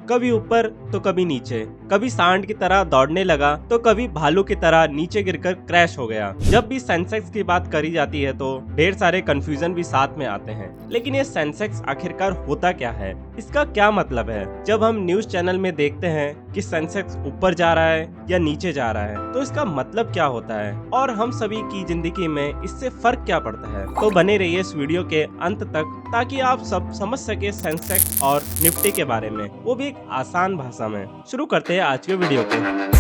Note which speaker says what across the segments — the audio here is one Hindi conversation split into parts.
Speaker 1: कभी ऊपर तो कभी नीचे, कभी सांड की तरह दौड़ने लगा तो कभी भालू की तरह नीचे गिरकर क्रैश हो गया। जब भी सेंसेक्स की बात करी जाती है तो ढेर सारे कंफ्यूजन भी साथ में आते हैं। लेकिन ये सेंसेक्स आखिरकार होता क्या है, इसका क्या मतलब है? जब हम न्यूज चैनल में देखते हैं कि सेंसेक्स ऊपर जा रहा है या नीचे जा रहा है तो इसका मतलब क्या होता है और हम सभी की जिंदगी में इससे फर्क क्या पड़ता है? तो बने रहिए इस वीडियो के अंत तक ताकि आप सब समझ सके सेंसेक्स और निफ्टी के बारे में, वो भी एक आसान भाषा में। शुरू करते हैं आज के वीडियो को।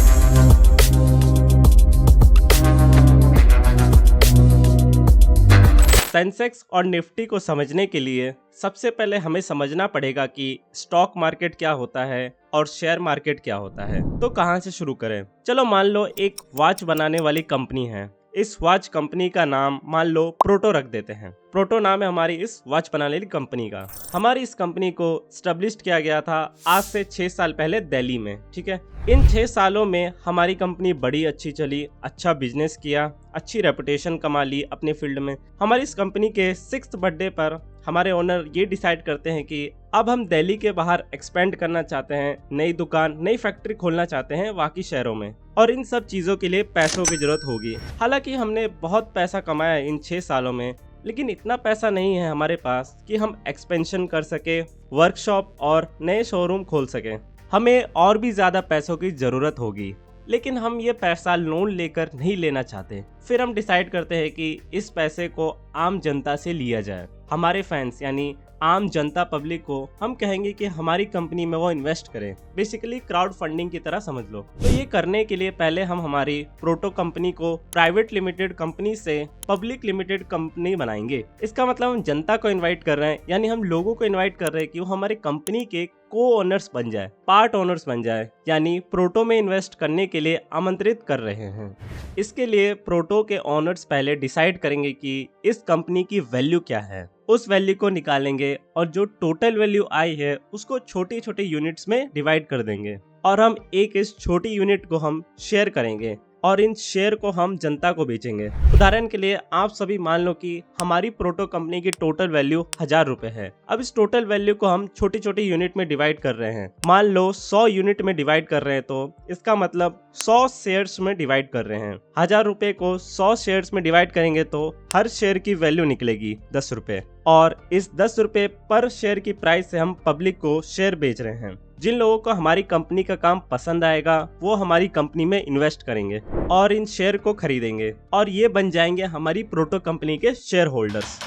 Speaker 1: सेंसेक्स और निफ्टी को समझने के लिए सबसे पहले हमें समझना पड़ेगा कि स्टॉक मार्केट क्या होता है और शेयर मार्केट क्या होता है। तो कहां से शुरू करें? चलो मान लो एक वॉच बनाने वाली कंपनी है। इस वॉच कंपनी का नाम मान लो प्रोटो रख देते हैं। प्रोटो नाम है हमारी इस वॉच बनाने वाली कंपनी का। हमारी इस कंपनी को स्टेब्लिश किया गया था आज से 6 साल पहले दिल्ली में। ठीक है, इन 6 सालों में हमारी कंपनी बड़ी अच्छी चली, अच्छा बिजनेस किया, अच्छी रेपुटेशन कमा ली अपने फील्ड में। हमारी इस कंपनी के 6th बर्थडे पर हमारे ओनर ये डिसाइड करते हैं कि अब हम दिल्ली के बाहर एक्सपेंड करना चाहते हैं, नई दुकान, नई फैक्ट्री खोलना चाहते हैं बाकी शहरों में, और इन सब चीजों के लिए पैसों की जरूरत होगी। हालांकि हमने बहुत पैसा कमाया इन 6 सालों में, लेकिन इतना पैसा नहीं है हमारे पास कि हम एक्सपेंशन कर सके, वर्कशॉप और नए शोरूम खोल सके। हमें और भी ज्यादा पैसों की जरूरत होगी, लेकिन हम ये पैसा लोन लेकर नहीं लेना चाहते। फिर हम डिसाइड करते हैं कि इस पैसे को आम जनता से लिया जाए। हमारे फैंस यानी आम जनता पब्लिक को हम कहेंगे कि हमारी कंपनी में वो इन्वेस्ट करें। बेसिकली क्राउड फंडिंग की तरह समझ लो। तो ये करने के लिए पहले हम हमारी प्रोटो कंपनी को प्राइवेट लिमिटेड कंपनी से पब्लिक लिमिटेड कंपनी बनाएंगे। इसका मतलब हम जनता को इन्वाइट कर रहे हैं, यानी हम लोगों को इन्वाइट कर रहे हैं कि वो हमारी कंपनी के को ओनर्स बन जाए, पार्ट ओनर्स बन जाए, यानी प्रोटो में इन्वेस्ट करने के लिए आमंत्रित कर रहे हैं। इसके लिए प्रोटो के ओनर्स पहले डिसाइड करेंगे कि इस कंपनी की वैल्यू क्या है। उस वैल्यू को निकालेंगे और जो टोटल वैल्यू आई है उसको छोटी छोटी यूनिट्स में डिवाइड कर देंगे, और हम एक इस छोटी यूनिट को हम शेयर करेंगे और इन शेयर को हम जनता को बेचेंगे। उदाहरण के लिए आप सभी मान लो कि हमारी प्रोटो कंपनी की टोटल वैल्यू 1000 रुपए है। अब इस टोटल वैल्यू को हम छोटी छोटी यूनिट में डिवाइड कर रहे हैं। मान लो 100 यूनिट में डिवाइड कर रहे हैं, तो इसका मतलब 100 शेयर्स में डिवाइड कर रहे हैं। 1000 रुपए को 100 शेयर्स में डिवाइड करेंगे तो हर शेयर की वैल्यू निकलेगी 10 रुपए, और इस 10 रुपए पर शेयर की प्राइस से हम पब्लिक को शेयर बेच रहे हैं। जिन लोगों को हमारी कंपनी का काम पसंद आएगा वो हमारी कंपनी में इन्वेस्ट करेंगे और इन शेयर को खरीदेंगे, और ये बन जाएंगे हमारी प्रोटो कंपनी के शेयर होल्डर्स।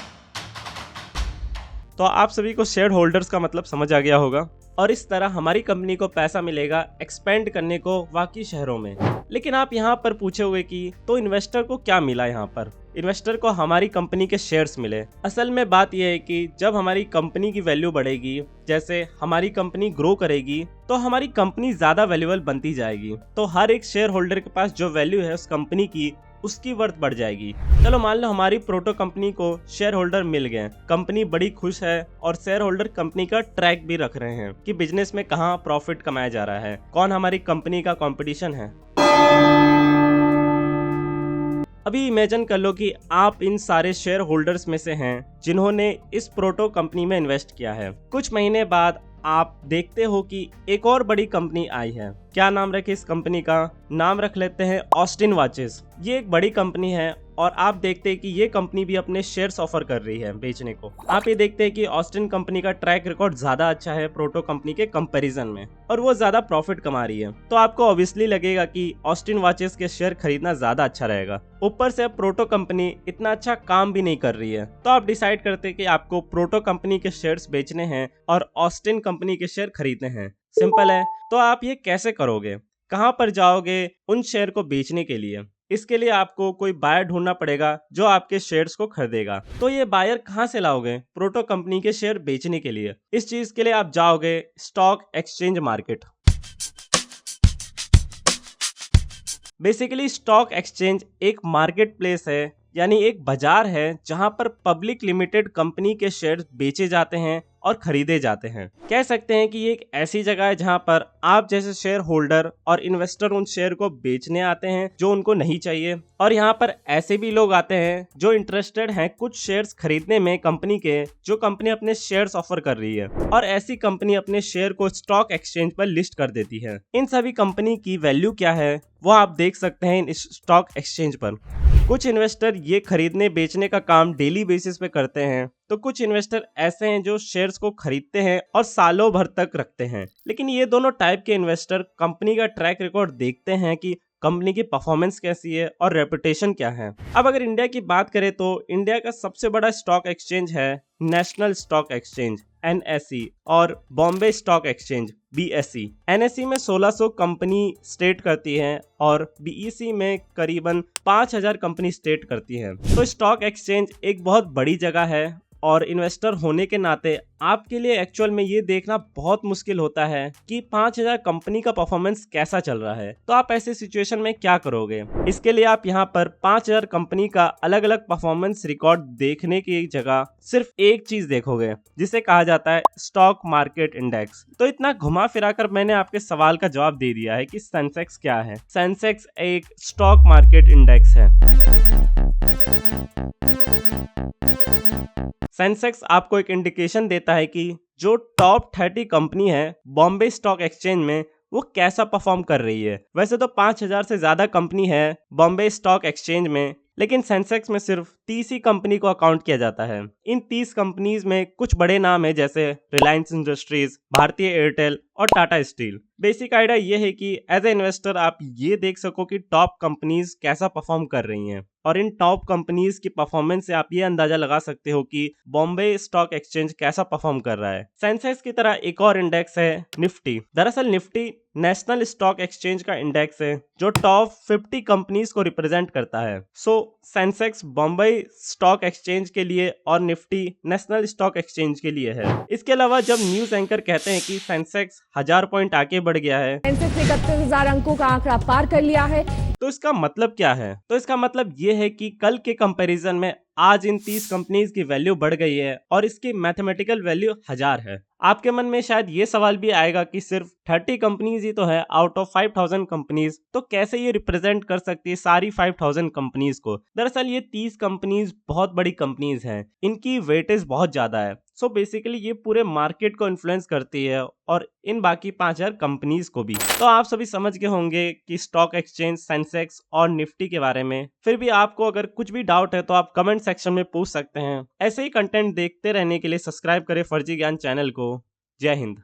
Speaker 1: तो आप सभी को शेयर होल्डर्स का मतलब समझ आ गया होगा, और इस तरह हमारी कंपनी को पैसा मिलेगा एक्सपेंड करने को बाकी शहरों में। लेकिन आप यहाँ पर पूछोगे कि तो इन्वेस्टर को क्या मिला? यहाँ पर इन्वेस्टर को हमारी कंपनी के शेयर्स मिले। असल में बात यह है कि जब हमारी कंपनी की वैल्यू बढ़ेगी, जैसे हमारी कंपनी ग्रो करेगी, तो हमारी कंपनी ज्यादा वैल्यूएबल बनती जाएगी। तो हर एक शेयर होल्डर के पास जो वैल्यू है उस कंपनी की, उसकी वर्थ बढ़ जाएगी। चलो मान लो हमारी प्रोटो कंपनी को शेयर होल्डर मिल गए, कंपनी बड़ी खुश है, और शेयर होल्डर कंपनी का ट्रैक भी रख रहे हैं कि बिजनेस में कहाँ प्रॉफिट कमाया जा रहा है, कौन हमारी कंपनी का कंपटीशन है। अभी इमेजिन कर लो कि आप इन सारे शेयर होल्डर्स में से हैं जिन्होंने इस प्रोटो कंपनी में इन्वेस्ट किया है। कुछ महीने बाद आप देखते हो कि एक और बड़ी कंपनी आई है। क्या नाम रखे इस कंपनी का? नाम रख लेते हैं ऑस्टिन वॉचेस। ये एक बड़ी कंपनी है, और आप देखते हैं कि ये कंपनी भी अपने शेयर्स ऑफर कर रही है बेचने को। आप ये देखते हैं कि ऑस्टिन कंपनी का ट्रैक रिकॉर्ड ज्यादा अच्छा है प्रोटो कंपनी के कंपैरिजन में, और वो ज्यादा प्रॉफिट कमा रही है। तो आपको ऑब्वियसली लगेगा कि ऑस्टिन वॉचेस के शेयर खरीदना ज्यादा अच्छा रहेगा। ऊपर से प्रोटो कंपनी इतना अच्छा काम भी नहीं कर रही है, तो आप डिसाइड करते हैं कि आपको प्रोटो कंपनी के शेयर्स बेचने हैं और ऑस्टिन कंपनी के शेयर खरीदने हैं। सिंपल है। तो आप ये कैसे करोगे? कहां पर जाओगे उन शेयर को बेचने के लिए? इसके लिए आपको कोई बायर ढूंढना पड़ेगा जो आपके शेयर्स को खरीदेगा। तो ये बायर कहां से लाओगे प्रोटो कंपनी के शेयर बेचने के लिए? इस चीज के लिए आप जाओगे stock exchange market. Basically stock exchange एक मार्केट प्लेस है यानी एक बाजार है जहां पर पब्लिक लिमिटेड कंपनी के शेयर बेचे जाते हैं और खरीदे जाते हैं। कह सकते हैं कि ये एक ऐसी जगह है जहां पर आप जैसे शेयर होल्डर और इन्वेस्टर उन शेयर को बेचने आते हैं जो उनको नहीं चाहिए, और यहाँ पर ऐसे भी लोग आते हैं जो इंटरेस्टेड हैं कुछ शेयर्स खरीदने में कंपनी के, जो कंपनी अपने शेयर्स ऑफर कर रही है, और ऐसी कंपनी अपने शेयर को स्टॉक एक्सचेंज पर लिस्ट कर देती है। इन सभी कंपनी की वैल्यू क्या है वो आप देख सकते हैं इन स्टॉक एक्सचेंज पर। कुछ इन्वेस्टर ये खरीदने बेचने का काम डेली बेसिस पे करते हैं, तो कुछ इन्वेस्टर ऐसे हैं जो शेयर्स को खरीदते हैं और सालों भर तक रखते हैं। लेकिन ये दोनों टाइप के इन्वेस्टर कंपनी का ट्रैक रिकॉर्ड देखते हैं कि कंपनी की परफॉर्मेंस कैसी है और रेपुटेशन क्या है। अब अगर इंडिया की बात करें तो इंडिया का सबसे बड़ा स्टॉक एक्सचेंज है नेशनल स्टॉक एक्सचेंज NSE और Bombay stock exchange BSE। NSE में 1600 कंपनी स्टेट करती है और BSE में करीबन 5000 कंपनी स्टेट करती है। तो स्टॉक एक्सचेंज एक बहुत बड़ी जगह है और इन्वेस्टर होने के नाते आपके लिए एक्चुअल में ये देखना बहुत मुश्किल होता है कि 5000 कंपनी का परफॉर्मेंस कैसा चल रहा है। तो आप ऐसे सिचुएशन में क्या करोगे? इसके लिए आप यहाँ पर 5000 कंपनी का अलग अलग परफॉर्मेंस रिकॉर्ड देखने की जगह सिर्फ एक चीज देखोगे जिसे कहा जाता है स्टॉक मार्केट इंडेक्स। तो इतना घुमा फिरा कर मैंने आपके सवाल का जवाब दे दिया है कि सेंसेक्स क्या है। सेंसेक्स एक स्टॉक मार्केट इंडेक्स है। सेंसेक्स आपको एक इंडिकेशन देता है कि जो टॉप 30 कंपनी है बॉम्बे स्टॉक एक्सचेंज में वो कैसा परफॉर्म कर रही है। वैसे तो 5000 से ज्यादा कंपनी है बॉम्बे स्टॉक एक्सचेंज में, लेकिन सेंसेक्स में सिर्फ 30 ही कंपनी को अकाउंट किया जाता है। इन 30 कंपनीज में कुछ बड़े नाम है जैसे रिलायंस इंडस्ट्रीज, भारतीय एयरटेल और टाटा स्टील। बेसिक आइडिया ये है कि एज ए इन्वेस्टर आप ये देख सको कि टॉप कंपनीज कैसा परफॉर्म कर रही हैं, और इन टॉप कंपनीज की परफॉर्मेंस से आप ये अंदाजा लगा सकते हो कि बॉम्बे स्टॉक एक्सचेंज कैसा परफॉर्म कर रहा है। सेंसेक्स की तरह एक और इंडेक्स है निफ्टी। दरअसल निफ्टी नेशनल स्टॉक एक्सचेंज का इंडेक्स है जो टॉप 50 कंपनीज को रिप्रेजेंट करता है। सो सेंसेक्स बॉम्बे स्टॉक एक्सचेंज के लिए और निफ्टी नेशनल स्टॉक एक्सचेंज के लिए है। इसके अलावा जब न्यूज एंकर कहते हैं कि सेंसेक्स 1000 पॉइंट आगे बढ़ गया है,
Speaker 2: सेंसेक्स ने 31,000 अंकों का आंकड़ा पार कर लिया है,
Speaker 1: तो इसका मतलब क्या है? तो इसका मतलब ये है कि कल के कंपैरिजन में आज इन 30 कंपनीज की वैल्यू बढ़ गई है और इसकी मैथमेटिकल वैल्यू 1000 है। आपके मन में शायद ये सवाल भी आएगा कि सिर्फ 30 कंपनीज ही तो है आउट ऑफ 5000 कंपनीज, तो कैसे ये रिप्रेजेंट कर सकती है सारी 5000 कंपनीज को? दरअसल ये 30 कंपनीज बहुत बड़ी कंपनीज हैं, इनकी वेटेज बहुत ज्यादा है। सो बेसिकली ये पूरे मार्केट को इन्फ्लुएंस करती है और इन बाकी 5000 कंपनीज को भी। तो आप सभी समझ गए होंगे कि स्टॉक एक्सचेंज, सेंसेक्स और निफ्टी के बारे में। फिर भी आपको अगर कुछ भी डाउट है तो आप कमेंट सेक्शन में पूछ सकते हैं। ऐसे ही कंटेंट देखते रहने के लिए सब्सक्राइब करें फर्जी ज्ञान चैनल को। जय हिंद।